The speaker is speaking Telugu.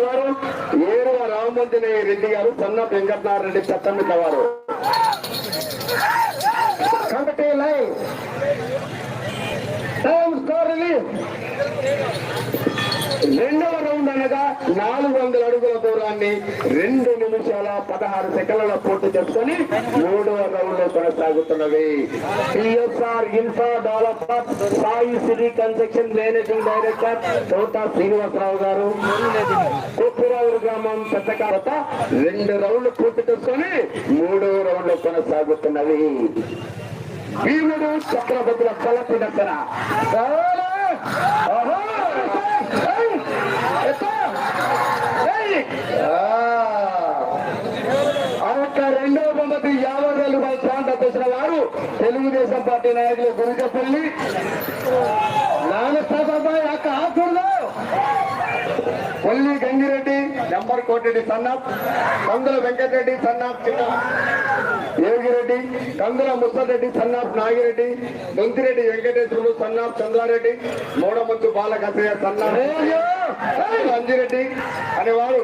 వారు ఏరువ రామమంజనేయ రెడ్డి గారు, సన్న వెంకటనారెడ్డి చట్టమిట్ల వారు. కాబట్టి లైవ్ టైమ్ స్కోర్ రిలీజ్. రెండవ రౌండ్ అనగా 400 అడుగుల దూరాన్ని 2 నిమిషాల 16 సెకండ్లలో పూర్తి చేసుకొని మూడవ రౌండ్ లో కొనసాగుతున్నవి. PSR infra developer Sai city construction managing director Thota Srinivasarao గారు, కుప్పరావురు గ్రామం పెద్దకాలత 2 రౌండ్లు పూర్తి చేసుకొని మూడవ రౌండ్ లో కొనసాగుతున్నవి. భీముడు చక్రవర్తుల కలపి దక్కన రెండవ బొమ్మకి 50,000 రూపాయలు ప్రాంత తెచ్చిన వారు తెలుగుదేశం పార్టీ నాయకులు గురిజపల్లి నాగసాబాబాయ్ అక్క ఆకూడదు కొల్లి గంగిరెడ్డి, నెంబర్ కోటిరెడ్డి సన్నాఫ్, కందుల వెంకటరెడ్డి సన్నాఫ్ యోగిరెడ్డి, కందుల ముసరెడ్డి సన్నాఫ్ నాగిరెడ్డి, దొంతిరెడ్డి వెంకటేశ్వరుడు సన్నాఫ్ చంద్రారెడ్డి, మూడమంతు బాలకసయ్య సన్నాఫ్ అంజిరెడ్డి అనేవారు